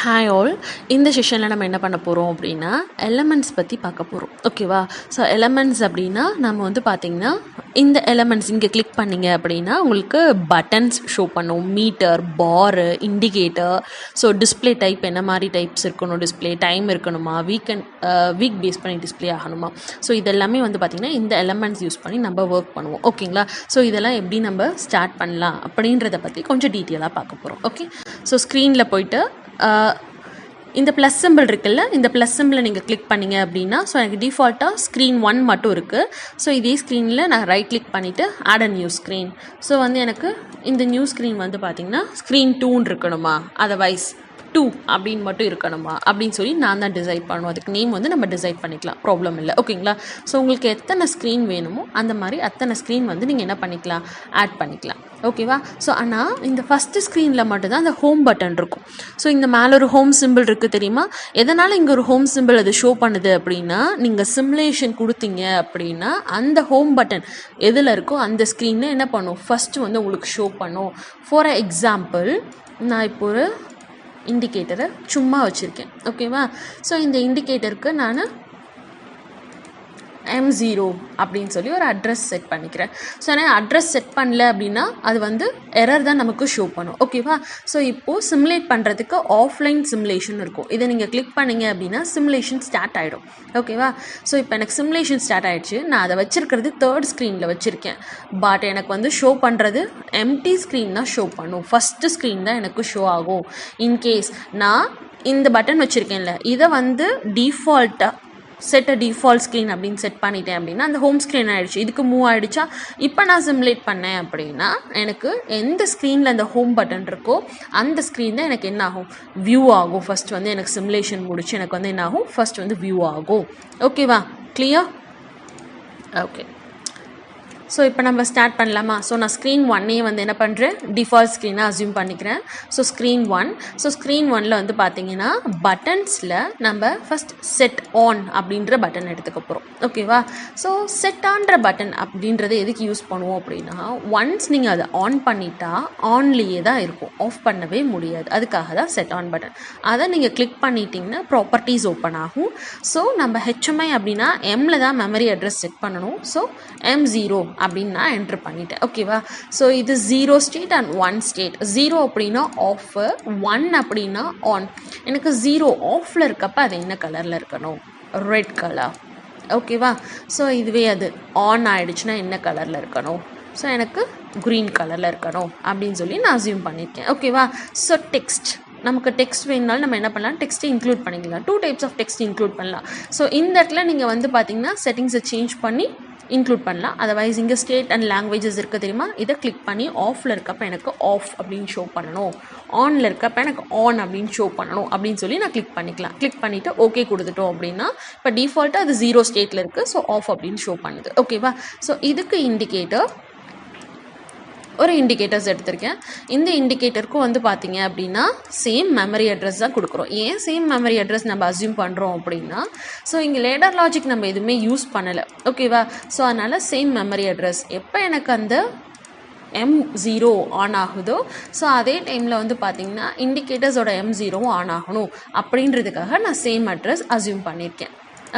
Hi all. இந்த செஷனில் நம்ம என்ன பண்ண போகிறோம் அப்படின்னா எலமெண்ட்ஸ் பற்றி பார்க்க போகிறோம். ஓகேவா? ஸோ எலமெண்ட்ஸ் அப்படின்னா நம்ம வந்து பார்த்திங்கன்னா இந்த எலமெண்ட்ஸ் இங்கே கிளிக் பண்ணிங்க அப்படின்னா உங்களுக்கு பட்டன்ஸ் ஷோ பண்ணும், மீட்டர், பாரு, இண்டிகேட்டர். ஸோ டிஸ்பிளே டைப் என்ன மாதிரி டைப்ஸ் இருக்கணும், டிஸ்பிளே டைம் இருக்கணுமா, வீக் பேஸ் பண்ணி டிஸ்பிளே ஆகணுமா. ஸோ இதெல்லாமே வந்து பார்த்திங்கன்னா இந்த எலமெண்ட்ஸ் யூஸ் பண்ணி நம்ம ஒர்க் பண்ணுவோம். ஓகேங்களா? ஸோ இதெல்லாம் எப்படி நம்ம ஸ்டார்ட் பண்ணலாம் அப்படின்றத பற்றி கொஞ்சம் டீட்டெயிலாக பார்க்க போகிறோம். ஓகே, ஸோ ஸ்க்ரீனில் போய்ட்டு இந்த ப்ளஸ் சிம்பிள் இருக்குல்ல, இந்த ப்ளஸ் சிம்பிளை நீங்கள் கிளிக் பண்ணிங்க அப்படின்னா ஸோ எனக்கு டிஃபால்ட்டாக ஸ்க்ரீன் 1 மட்டும் இருக்குது. ஸோ இதே ஸ்க்ரீனில் நான் ரைட் கிளிக் பண்ணிவிட்டு add a new screen. So வந்து எனக்கு இந்த நியூ ஸ்க்ரீன் வந்து பார்த்திங்கன்னா ஸ்க்ரீன் 2 இருக்கணுமா, அதர்வைஸ் 2 அப்படின்னு மட்டும் இருக்கணுமா அப்படின்னு சொல்லி நான் தான் டிசைட் பண்ணுவோம். அதுக்கு நேம் வந்து நம்ம டிசைட் பண்ணிக்கலாம், ப்ராப்ளம் இல்லை. ஓகேங்களா? ஸோ உங்களுக்கு எத்தனை ஸ்க்ரீன் வேணுமோ அந்த மாதிரி அத்தனை ஸ்க்ரீன் வந்து நீங்கள் என்ன பண்ணிக்கலாம், ஆட் பண்ணிக்கலாம். ஓகேவா? ஸோ ஆனால் இந்த ஃபஸ்ட்டு ஸ்க்ரீனில் மட்டும்தான் அந்த ஹோம் பட்டன் இருக்கும். ஸோ இந்த மேலே ஒரு ஹோம் சிம்பிள் இருக்குது தெரியுமா? எதனால் இங்கே ஒரு ஹோம் சிம்பிள் அது ஷோ பண்ணுது அப்படின்னா, நீங்கள் சிமுலேஷன் கொடுத்தீங்க அப்படின்னா அந்த ஹோம் பட்டன் எதில் இருக்கோ அந்த ஸ்க்ரீனில் என்ன பண்ணும், ஃபஸ்ட்டு வந்து உங்களுக்கு ஷோ பண்ணும். ஃபார் எக்ஸாம்பிள் நான் இப்போ ஒரு இண்டிகேட்டரை சும்மா வச்சுருக்கேன். ஓகேவா? ஸோ இந்த இண்டிகேட்டருக்கு நான் M0 அப்படின்னு சொல்லி ஒரு அட்ரஸ் செட் பண்ணிக்கிறேன். ஸோ நான் அட்ரஸ் செட் பண்ணல அப்படின்னா அது வந்து எரர் தான் நமக்கு ஷோ பண்ணும். ஓகேவா? ஸோ இப்போது சிமுலேட் பண்ணுறதுக்கு ஆஃப்லைன் சிமுலேஷன் இருக்கும். இதை நீங்கள் கிளிக் பண்ணிங்க அப்படின்னா சிமுலேஷன் ஸ்டார்ட் ஆகிடும். ஓகேவா? ஸோ இப்போ எனக்கு சிமுலேஷன் ஸ்டார்ட் ஆகிடுச்சு. நான் அதை வச்சுருக்கிறது தேர்ட் ஸ்க்ரீனில் வச்சுருக்கேன். பட் எனக்கு வந்து ஷோ பண்ணுறது எம்டி ஸ்க்ரீன் தான் ஷோ பண்ணும். ஃபஸ்ட்டு ஸ்க்ரீன் தான் எனக்கு ஷோ ஆகும். இன்கேஸ் நான் இந்த பட்டன் வச்சுருக்கேன்ல, இதை வந்து டிஃபால்ட்டாக செட் அ டிஃபால்ட் ஸ்க்ரீன் அப்படின்னு செட் பண்ணிட்டேன் அப்படின்னா அந்த ஹோம் ஸ்க்ரீன் ஆகிடுச்சு. இதுக்கு மூவ் ஆகிடுச்சா? இப்போ நான் சிமுலேட் பண்ணேன் அப்படின்னா எனக்கு எந்த ஸ்க்ரீனில் அந்த ஹோம் பட்டன் இருக்கோ அந்த ஸ்க்ரீன் தான் எனக்கு என்ன ஆகும், வியூ ஆகும். ஃபஸ்ட் வந்து எனக்கு சிமுலேஷன் முடிச்சு எனக்கு வந்து என்ன ஆகும், ஃபஸ்ட் வந்து வியூ ஆகும். ஓகேவா? கிளியர்? ஓகே, ஸோ இப்போ நம்ம ஸ்டார்ட் பண்ணலாமா? ஸோ நான் ஸ்க்ரீன் 1 வந்து என்ன பண்ணுறேன், டிஃபால்ட் ஸ்க்ரீனாக அஸ்யூம் பண்ணிக்கிறேன். So screen 1. ஸோ ஸ்க்ரீன் 1 வந்து பார்த்தீங்கன்னா பட்டன்ஸில் நம்ம ஃபஸ்ட் செட் ஆன் அப்படின்ற பட்டன் எடுத்துக்க போகிறோம். ஓகேவா? ஸோ செட் ஆன்ற பட்டன் அப்படின்றத எதுக்கு யூஸ் பண்ணுவோம் அப்படின்னா, ஒன்ஸ் நீங்கள் அதை ஆன் பண்ணிட்டா ஆன்லேயே தான் இருக்கும், ஆஃப் பண்ணவே முடியாது. அதுக்காக தான் செட் ஆன் பட்டன். அதை நீங்கள் கிளிக் பண்ணிட்டீங்கன்னா ப்ராப்பர்ட்டிஸ் ஓப்பன் ஆகும். ஸோ நம்ம HMI அப்படின்னா எம்மில் தான் மெமரி அட்ரஸ் செட் பண்ணணும். ஸோ M0 அப்படின்னு நான் என்ட்ரு பண்ணிட்டேன். ஓகேவா? ஸோ இது 0 ஸ்டேட் அண்ட் 1 ஸ்டேட். 0 அப்படின்னா ஆஃப், 1 அப்படின்னா ஆன். எனக்கு 0 ஆஃபில் இருக்கப்போ அது என்ன கலரில் இருக்கணும், ரெட் கலர். ஓகேவா? ஸோ இதுவே அது ஆன் ஆகிடுச்சுன்னா என்ன கலரில் இருக்கணும், ஸோ எனக்கு க்ரீன் கலரில் இருக்கணும் அப்படின்னு சொல்லி நான் அஸ்யூம் பண்ணியிருக்கேன். ஓகேவா? ஸோ டெக்ஸ்ட், நமக்கு டெக்ஸ்ட் வேணுனாலும் நம்ம என்ன பண்ணலாம், டெக்ஸ்ட்டை இன்க்ளூட் பண்ணிக்கலாம். 2 டைப்ஸ் ஆஃப் டெக்ஸ்ட் இன்க்ளூட் பண்ணலாம். ஸோ இந்த இடத்துல நீங்கள் வந்து பார்த்தீங்கன்னா செட்டிங்ஸை சேஞ்ச் பண்ணி இன்க்ளூட் பண்ணலாம். அதர்வைஸ் இங்கே ஸ்டேட் அண்ட் லாங்குவேஜஸ் இருக்குது தெரியுமா, இதை கிளிக் பண்ணி ஆஃபில் இருக்கப்போ எனக்கு ஆஃப் அப்படின்னு ஷோ பண்ணணும், ஆனில் இருக்கப்போ எனக்கு ஆன் அப்படின்னு ஷோ பண்ணணும் அப்படின்னு சொல்லி நான் கிளிக் பண்ணிக்கலாம். கிளிக் பண்ணிவிட்டு ஓகே கொடுத்துட்டோம் அப்படின்னா இப்போ டிஃபால்ட்டாக அது 0 ஸ்டேட்டில் இருக்குது. ஸோ ஆஃப் அப்படின்னு ஷோ பண்ணுது. ஓகேவா? ஸோ இதுக்கு இண்டிகேட்டர் ஒரு இண்டிகேட்டர்ஸ் எடுத்திருக்கேன். இந்த இண்டிகேட்டருக்கும் வந்து பார்த்தீங்க அப்படின்னா சேம் மெமரி அட்ரஸ் தான் கொடுக்குறோம். ஏன் சேம் மெமரி அட்ரஸ் நம்ம அஸ்யூம் பண்ணுறோம் அப்படின்னா, ஸோ இங்கே லேடர் லாஜிக் நம்ம எதுவுமே யூஸ் பண்ணலை. ஓகேவா? ஸோ அதனால் சேம் மெமரி அட்ரஸ். எப்போ எனக்கு அந்த M0 ஆன் ஆகுதோ ஸோ அதே டைமில் வந்து பார்த்திங்கன்னா இண்டிகேட்டர்ஸோட M0 ஆன் ஆகணும் அப்படின்றதுக்காக நான் சேம் அட்ரஸ் அஸ்யூம் பண்ணியிருக்கேன்.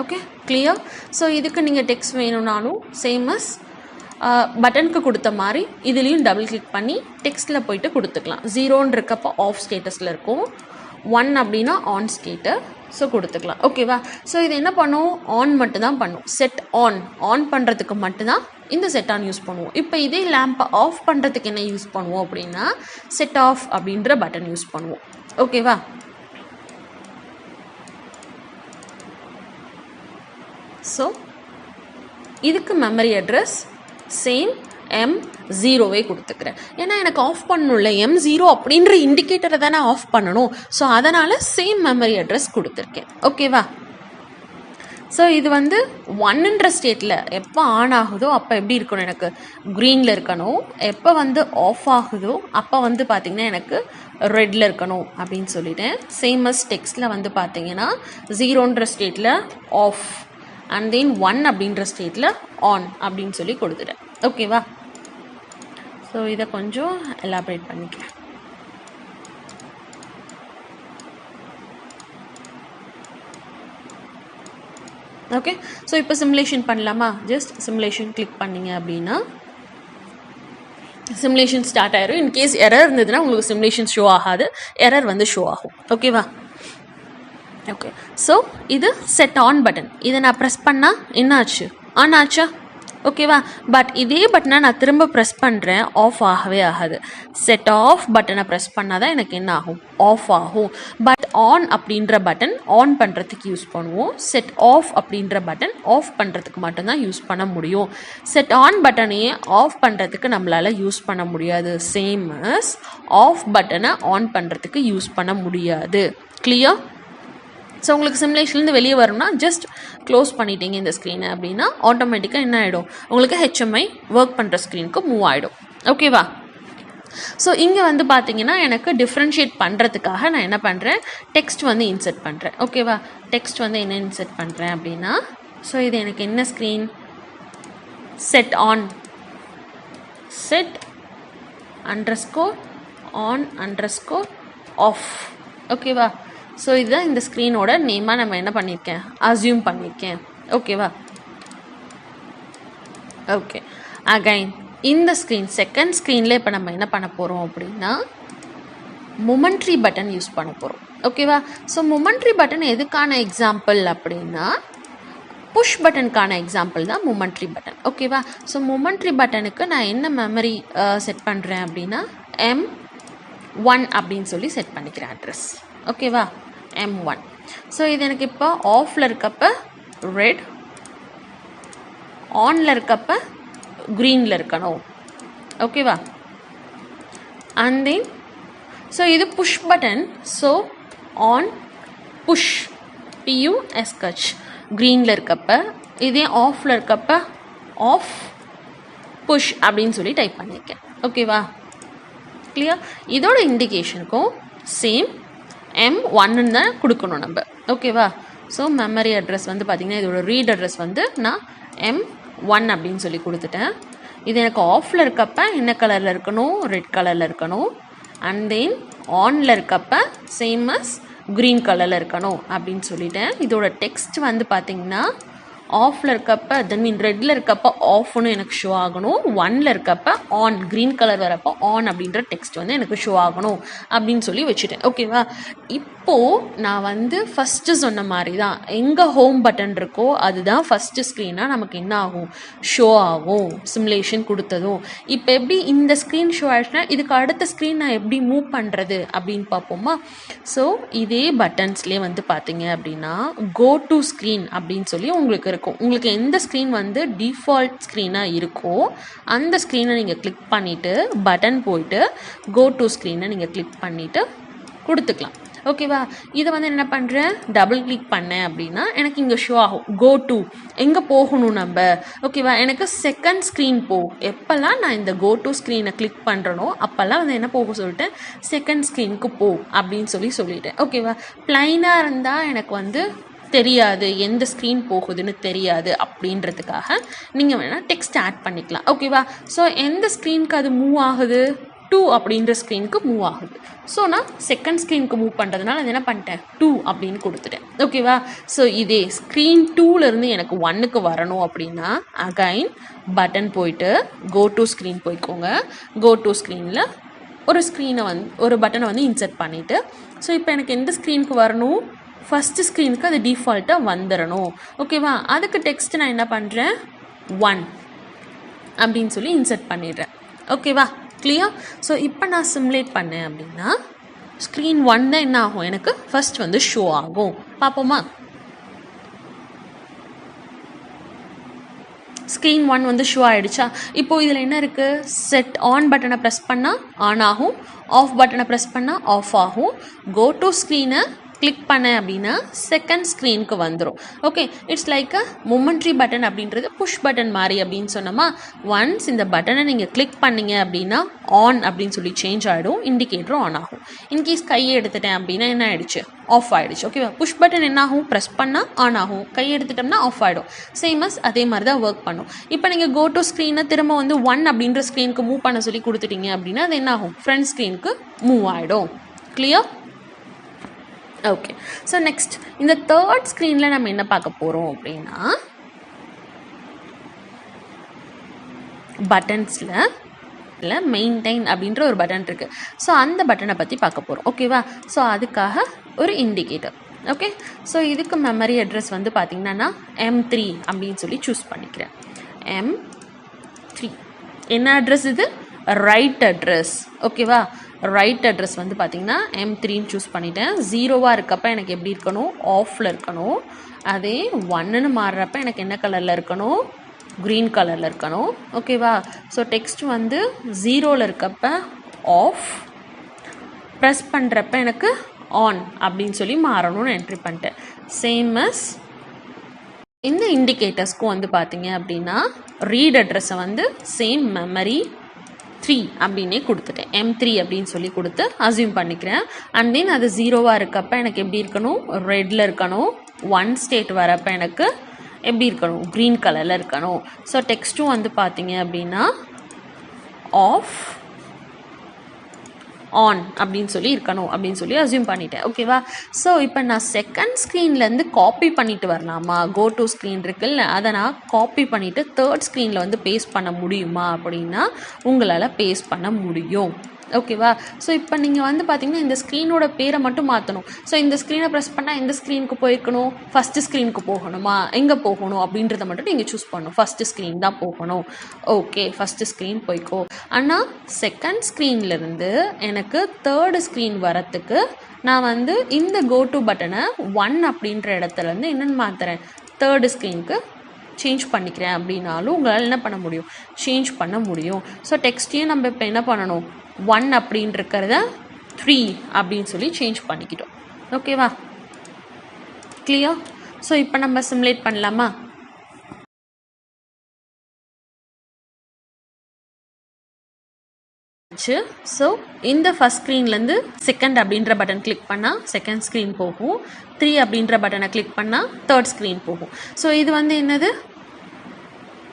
Okay, clear? ஸோ இதுக்கு நீங்கள் டெக்ஸ்ட் வேணும்னாலும் சேமஸ் பட்டனுக்கு கொடுத்த மாதிரி இதுலேயும் டபுள் கிளிக் பண்ணி டெக்ஸ்ட்டில் போய்ட்டு கொடுத்துக்கலாம். 0ன்னு இருக்கப்போ ஆஃப் ஸ்டேட்டஸில் இருக்கும், 1 அப்படின்னா ஆன் ஸ்டேட்டு. ஸோ கொடுத்துக்கலாம். ஓகேவா? ஸோ இது என்ன பண்ணும், ஆன் மட்டும் தான் பண்ணும். செட் ஆன் பண்ணுறதுக்கு மட்டும்தான் இந்த செட் ஆன் யூஸ் பண்ணுவோம். இப்போ இதே லேம்பை ஆஃப் பண்ணுறதுக்கு என்ன யூஸ் பண்ணுவோம் அப்படின்னா செட் ஆஃப் அப்படின்ற பட்டன் யூஸ் பண்ணுவோம். ஓகேவா? ஸோ இதுக்கு மெமரி அட்ரஸ் சேம் M0வே கொடுத்துக்கிறேன். ஏன்னா எனக்கு ஆஃப் பண்ணணும்ல, M0 அப்படின்ற இண்டிகேட்டரை தானே ஆஃப் பண்ணணும். ஸோ அதனால் சேம் மெமரி அட்ரஸ் கொடுத்துருக்கேன். ஓகேவா? ஸோ இது வந்து 1ன்ற ஸ்டேட்டில் எப்போ ஆன் ஆகுதோ அப்போ எப்படி இருக்கணும், எனக்கு க்ரீனில் இருக்கணும். எப்போ வந்து ஆஃப் ஆகுதோ அப்போ வந்து பார்த்திங்கன்னா எனக்கு ரெட்டில் இருக்கணும் அப்படின்னு சொல்லிட்டேன். சேமஸ் டெக்ஸ்ட்டில் வந்து பார்த்திங்கன்னா 0ன்ற ஸ்டேட்டில் ஆஃப் அண்ட் தென் 1 அப்படின்ற ஸ்டேட்டில் ஆன் அப்படின்னு சொல்லி கொடுத்துட்டேன். ஓகேவா? ஸோ இதை கொஞ்சம் எலாபரேட் பண்ணிக்கிறேன். ஓகே, ஸோ இப்போ சிமுலேஷன் பண்ணலாமா? ஜஸ்ட் சிமுலேஷன் கிளிக் பண்ணிங்க அப்படின்னா சிமுலேஷன் ஸ்டார்ட் ஆயிரும். இன்கேஸ் எரர் இருந்ததுன்னா உங்களுக்கு சிமுலேஷன் ஷோ ஆகாது, எரர் வந்து ஷோ ஆகும். ஓகேவா? ஓகே, ஸோ இது செட் ஆன் பட்டன். இதை நான் ப்ரெஸ் பண்ணால் என்ன ஆச்சு? ஆன் ஆச்சா? ஓகேவா? பட் இதே பட்டனை நான் திரும்ப ப்ரெஸ் பண்ணுறேன், ஆஃப் ஆகவே ஆகாது. செட் ஆஃப் பட்டனை ப்ரெஸ் பண்ணால் தான் எனக்கு என்ன ஆகும்? ஆஃப் ஆகும். பட் ஆன் அப்படின்ற பட்டன் ஆன் பண்ணுறதுக்கு யூஸ் பண்ணுவோம். செட் ஆஃப் அப்படின்ற பட்டன் ஆஃப் பண்ணுறதுக்கு மட்டும்தான் யூஸ் பண்ண முடியும். செட் ஆன் பட்டனையே ஆஃப் பண்ணுறதுக்கு நம்மளால் யூஸ் பண்ண முடியாது. சேம் அஸ் ஆஃப் பட்டனை ஆன் பண்ணுறதுக்கு யூஸ் பண்ண முடியாது. கிளியர்? ஸோ உங்களுக்கு சிமுலேஷன்லேருந்து வெளியே வரணும்னா ஜஸ்ட் க்ளோஸ் பண்ணிட்டீங்க இந்த ஸ்க்ரீனை அப்படின்னா ஆட்டோமேட்டிக்காக என்ன ஆகிடும்? உங்களுக்கு HMI ஒர்க் பண்ணுற ஸ்க்ரீனுக்கு மூவ் ஆகிடும். ஓகேவா? ஸோ இங்கே வந்து பார்த்தீங்கன்னா எனக்கு டிஃப்ரென்ஷியேட் பண்ணுறதுக்காக நான் என்ன பண்ணுறேன்? டெக்ஸ்ட் வந்து இன்சர்ட் பண்ணுறேன். ஓகேவா? டெக்ஸ்ட் வந்து என்ன இன்சர்ட் பண்ணுறேன் அப்படின்னா, ஸோ இது எனக்கு என்ன screen? Set on, set underscore on underscore off. ஓகேவா? ஸோ இதுதான் இந்த ஸ்க்ரீனோட நேமாக நம்ம என்ன பண்ணியிருக்கேன்? அஸ்யூம் பண்ணியிருக்கேன். ஓகேவா? ஓகே, அகைன் இந்த ஸ்க்ரீன் செகண்ட் ஸ்க்ரீனில் இப்போ நம்ம என்ன பண்ண போகிறோம் அப்படின்னா மொமெண்ட்ரி பட்டன் யூஸ் பண்ண போகிறோம். ஓகேவா? ஸோ மொமெண்ட்ரி பட்டன் எதுக்கான எக்ஸாம்பிள் அப்படின்னா புஷ் பட்டனுக்கான எக்ஸாம்பிள் தான் மொமெண்ட்ரி பட்டன். ஓகேவா? ஸோ மொமெண்ட்ரி பட்டனுக்கு நான் என்ன மெமரி செட் பண்ணுறேன் அப்படின்னா M1 அப்படின்னு சொல்லி செட் பண்ணிக்கிறேன் அட்ரஸ். ஓகேவா? M1. ஸோ இது எனக்கு இப்போ ஆஃபில் இருக்கப்போ ரெட், ஆனில் இருக்கப்போ க்ரீனில் இருக்கணும். ஓகேவா? அண்ட் தென் ஸோ இது push button. So on push PUSH க்ரீனில் இருக்கப்போ, இதே ஆஃபில் இருக்கப்போ ஆஃப் புஷ் அப்படின்னு சொல்லி டைப் பண்ணியிருக்கேன். ஓகேவா? கிளியர்? இதோட இண்டிகேஷனுக்கும் சேம் M1 தான் கொடுக்கணும் நம்ம. ஓகேவா? ஸோ மெமரி அட்ரஸ் வந்து பார்த்திங்கன்னா இதோட ரீட் அட்ரஸ் வந்து நான் M1 அப்படின்னு சொல்லி கொடுத்துட்டேன். இது எனக்கு ஆஃபில் இருக்கப்போ என்ன கலரில் இருக்கணும்? ரெட் கலரில் இருக்கணும். அண்ட் தென் ஆனில் இருக்கப்போ சேம் அஸ் க்ரீன் கலரில் இருக்கணும் அப்படின்னு சொல்லிட்டேன். இதோட டெக்ஸ்ட் வந்து பார்த்திங்கன்னா ஆஃபில் இருக்கப்போ தென் மீன் ரெட்டில் இருக்கப்போ ஆஃப்னு எனக்கு ஷோ ஆகணும். 1ல் இருக்கப்போ ஆன், க்ரீன் கலர் வரப்போ ஆன் அப்படின்ற டெக்ஸ்ட் வந்து எனக்கு ஷோ ஆகணும் அப்படின்னு சொல்லி வச்சுட்டேன். ஓகேவா? இப்போது நான் வந்து ஃபஸ்ட்டு சொன்ன மாதிரி தான் எங்கே ஹோம் பட்டன் இருக்கோ அதுதான் ஃபஸ்ட்டு ஸ்க்ரீனாக நமக்கு என்ன ஆகும்? ஷோ ஆகும். சிமுலேஷன் கொடுத்ததும் இப்போ எப்படி இந்த ஸ்க்ரீன் ஷோ ஆகிடுச்சுன்னா இதுக்கு அடுத்த ஸ்க்ரீன் நான் எப்படி மூவ் பண்ணுறது அப்படின்னு பார்ப்போமா? ஸோ இதே பட்டன்ஸ்லேயே வந்து பார்த்தீங்க அப்படின்னா கோ டு ஸ்க்ரீன் அப்படின்னு சொல்லி உங்களுக்கு இருக்கும். உங்களுக்கு எந்த ஸ்க்ரீன் வந்து டிஃபால்ட் ஸ்க்ரீனாக இருக்கோ அந்த ஸ்க்ரீனை நீங்கள் கிளிக் பண்ணிவிட்டு பட்டன் போயிட்டு கோ டு ஸ்க்ரீனை நீங்கள் கிளிக் பண்ணிவிட்டு கொடுத்துக்கலாம். ஓகேவா? இதை வந்து என்ன பண்ணுறேன்? டபுள் கிளிக் பண்ணேன் அப்படின்னா எனக்கு இங்கே ஷோ ஆகும் கோ டு, எங்கே போகணும் நம்ம. ஓகேவா? எனக்கு செகண்ட் ஸ்க்ரீன் எப்போல்லாம் நான் இந்த கோ டு ஸ்க்ரீனை கிளிக் பண்ணுறனோ அப்போல்லாம் வந்து என்ன போக சொல்லிட்டேன்? செகண்ட் ஸ்க்ரீனுக்கு அப்படின்னு சொல்லிட்டேன். ஓகேவா? ப்ளைனாக இருந்தால் எனக்கு வந்து தெரியாது, எந்த ஸ்க்ரீன் போகுதுன்னு தெரியாது அப்படின்றதுக்காக நீங்கள் வேணால் டெக்ஸ்ட் ஆட் பண்ணிக்கலாம். ஓகேவா? ஸோ எந்த ஸ்க்ரீனுக்கு அது மூவ் ஆகுது? 2 அப்படின்ற ஸ்க்ரீனுக்கு மூவ் ஆகுது. ஸோ நான் செகண்ட் ஸ்க்ரீனுக்கு மூவ் பண்ணுறதுனால அது என்ன பண்ணிட்டேன்? 2 அப்படின்னு கொடுத்துட்டேன். ஓகேவா? ஸோ இதே ஸ்க்ரீன் 2லேருந்து எனக்கு 1க்கு வரணும் அப்படின்னா அகைன் பட்டன் போயிட்டு கோ டு ஸ்க்ரீன் போய்க்கோங்க. கோ டு ஸ்க்ரீனில் ஒரு பட்டனை வந்து இன்சர்ட் பண்ணிவிட்டு ஸோ இப்போ எனக்கு எந்த ஸ்க்ரீனுக்கு வரணும்? ஃபஸ்ட்டு ஸ்க்ரீனுக்கு அது டிஃபால்ட்டாக வந்துடணும். ஓகேவா? அதுக்கு டெக்ஸ்ட் நான் என்ன பண்ணுறேன்? 1 அப்படின்னு சொல்லி இன்சர்ட் பண்ணிடுறேன். ஓகேவா? கிளியர்? ஸோ இப்போ நான் சிமுலேட் பண்ணேன் அப்படின்னா ஸ்க்ரீன் 1 தான் என்ன ஆகும்? எனக்கு ஃபஸ்ட் வந்து ஷோ ஆகும். பார்ப்போமா? ஸ்க்ரீன் 1 வந்து ஷோ ஆகிடுச்சா? இப்போது இதில் என்ன இருக்குது? செட் ஆன் பட்டனை ப்ரெஸ் பண்ணால் ஆன் ஆகும், ஆஃப் பட்டனை ப்ரெஸ் பண்ணால் ஆஃப் ஆகும். கோ டு ஸ்க்ரீனை கிளிக் பண்ணேன் அப்படின்னா செகண்ட் ஸ்க்ரீனுக்கு வந்துடும். Okay, it's like a momentary button அப்படின்றது புஷ் பட்டன் மாதிரி அப்படின்னு சொன்னோமா. ஒன்ஸ் இந்த பட்டனை நீங்கள் கிளிக் பண்ணிங்க அப்படின்னா ஆன் அப்படின்னு சொல்லி சேஞ்ச் ஆகிடும், இண்டிகேட்டரும் ஆன் ஆகும். இன்கேஸ் கையை எடுத்துட்டேன் அப்படின்னா என்ன ஆகிடுச்சு? ஆஃப் ஆகிடுச்சு. ஓகேவா? புஷ் பட்டன் என்ன ஆகும்? ப்ரெஸ் பண்ணால் ஆன் ஆகும், கை எடுத்துட்டோம்னா ஆஃப் ஆகிடும். சேமஸ் அதே மாதிரி தான் ஒர்க் பண்ணும். இப்போ நீங்கள் கோ டு ஸ்க்ரீனை திரும்ப வந்து 1 அப்படின்ற ஸ்க்ரீனுக்கு மூவ் பண்ண சொல்லி கொடுத்துட்டீங்க அப்படின்னா அது என்ன ஆகும்? ஃப்ரண்ட் ஸ்க்ரீனுக்கு மூவ் ஆகிடும். கிளியர்? ஓகே. ஸோ நெக்ஸ்ட் இந்த தேர்ட் ஸ்க்ரீனில் நம்ம என்ன பார்க்க போகிறோம் அப்படின்னா பட்டன்ஸில் இல்லை மெயின்டைன் அப்படின்ற ஒரு பட்டன் இருக்குது. ஸோ அந்த பட்டனை பற்றி பார்க்க போகிறோம். ஓகேவா? ஸோ அதுக்காக ஒரு இண்டிகேட்டர். ஓகே. ஸோ இதுக்கு மெமரி அட்ரஸ் வந்து பார்த்திங்கன்னா நான் M3 அப்படின்னு சொல்லி சூஸ் பண்ணிக்கிறேன். M3 என்ன அட்ரஸ் இது? Right address. ஓகேவா? ரைட் அட்ரஸ் வந்து பார்த்திங்கன்னா M3ன்னு சூஸ் பண்ணிட்டேன். 0வாக இருக்கப்போ எனக்கு எப்படி இருக்கணும்? ஆஃபில் இருக்கணும். அதே 1ன்னு மாறுறப்ப எனக்கு என்ன கலரில் இருக்கணும்? க்ரீன் கலரில் இருக்கணும். ஓகேவா? ஸோ டெக்ஸ்ட் வந்து 0ல் இருக்கப்ப ஆஃப், ப்ரெஸ் பண்ணுறப்ப எனக்கு ஆன் அப்படின்னு சொல்லி மாறணும்னு என்ட்ரி பண்ணிட்டேன். சேம் அஸ் இந்த இண்டிகேட்டர்ஸ்க்கும் வந்து பார்த்தீங்க அப்படின்னா ரீட் அட்ரஸை வந்து சேம் மெமரி 3 அப்படின்னே கொடுத்துட்டேன். M3 அப்படின்னு சொல்லி கொடுத்து அசியூம் பண்ணிக்கிறேன். அண்ட் தென் அது 0வாக இருக்கப்போ எனக்கு எப்படி இருக்கணும்? ரெட்டில் இருக்கணும். 1 ஸ்டேட் வரப்போ எனக்கு எப்படி இருக்கணும்? க்ரீன் கலரில் இருக்கணும். ஸோ டெக்ஸ்ட்டும் வந்து பார்த்தீங்க அப்படின்னா ஆஃப், ஆன் அப்படின்னு சொல்லி இருக்கணும் அப்படின்னு சொல்லி அசியூம் பண்ணிட்டேன். ஓகேவா? ஸோ இப்போ நான் செகண்ட் ஸ்க்ரீன்லேருந்து காப்பி பண்ணிட்டு வரலாமா? கோ டு ஸ்க்ரீன் இருக்குல்ல, அதை நான் காப்பி பண்ணிவிட்டு தேர்ட் ஸ்க்ரீனில் வந்து பேஸ்ட் பண்ண முடியுமா அப்படின்னா உங்களால் பேஸ்ட் பண்ண முடியும். ஓகேவா? ஸோ இப்போ நீங்கள் வந்து பார்த்தீங்கன்னா இந்த ஸ்க்ரீனோட பேரை மட்டும் மாற்றணும். ஸோ இந்த ஸ்க்ரீனை ப்ரெஸ் பண்ணால் எந்த ஸ்க்ரீனுக்கு போயிருக்கணும்? ஃபஸ்ட்டு ஸ்க்ரீனுக்கு போகணுமா? எங்கே போகணும் அப்படின்றத மட்டும் நீங்கள் சூஸ் பண்ணணும். ஃபஸ்ட்டு ஸ்க்ரீன் தான் போகணும். ஓகே, ஃபஸ்ட்டு ஸ்க்ரீன் போய்க்கோ. ஆனால் செகண்ட் ஸ்க்ரீன்லேருந்து எனக்கு தேர்டு ஸ்க்ரீன் வரத்துக்கு நான் வந்து இந்த கோ டு பட்டனை 1 அப்படின்ற இடத்துலேருந்து என்னென்னு மாற்றுறேன்? தேர்டு ஸ்க்ரீனுக்கு சேஞ்ச் பண்ணிக்கிறேன் அப்படின்னாலும் உங்களால் என்ன பண்ண முடியும்? சேஞ்ச் பண்ண முடியும். ஸோ டெக்ஸ்ட்டையும் நம்ம இப்போ என்ன பண்ணணும்? 1 அப்படின்னு இருக்கிறத 3 அப்படின்னு சொல்லி சேஞ்ச் பண்ணிக்கிட்டோம். ஓகேவா? கிளியர்? ஸோ இப்போ நம்ம சிமுலேட் பண்ணலாமா? ஸோ இந்த ஃபஸ்ட் ஸ்க்ரீன்லேருந்து செகண்ட் அப்படின்ற பட்டன் கிளிக் பண்ணால் செகண்ட் ஸ்க்ரீன் போகும். 3 அப்படின்ற பட்டனை கிளிக் பண்ணால் தேர்ட் ஸ்க்ரீன் போகும். ஸோ இது வந்து என்னது?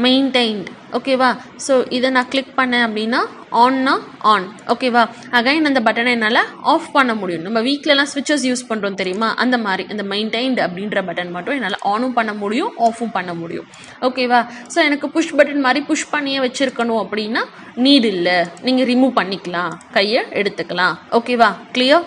மெயின்டைன்ட். ஓகேவா? ஸோ இதை நான் கிளிக் பண்ணேன் அப்படின்னா ஆன்னா ஆன். ஓகேவா? அகைன் அந்த பட்டனை என்னால் ஆஃப் பண்ண முடியும். நம்ம வீட்டிலலாம் ஸ்விட்சஸ் யூஸ் பண்ணுறோம் தெரியுமா? அந்த மாதிரி அந்த மெயின்டைன்ட் அப்படின்ற பட்டன் மட்டும் என்னால் ஆனும் பண்ண முடியும், ஆஃபும் பண்ண முடியும். ஓகேவா? ஸோ எனக்கு புஷ் பட்டன் மாதிரி புஷ் பண்ணியே வச்சுருக்கணும் அப்படின்னா நீட் இல்லை, நீங்கள் ரிமூவ் பண்ணிக்கலாம், கையை எடுத்துக்கலாம். ஓகேவா? கிளியர்?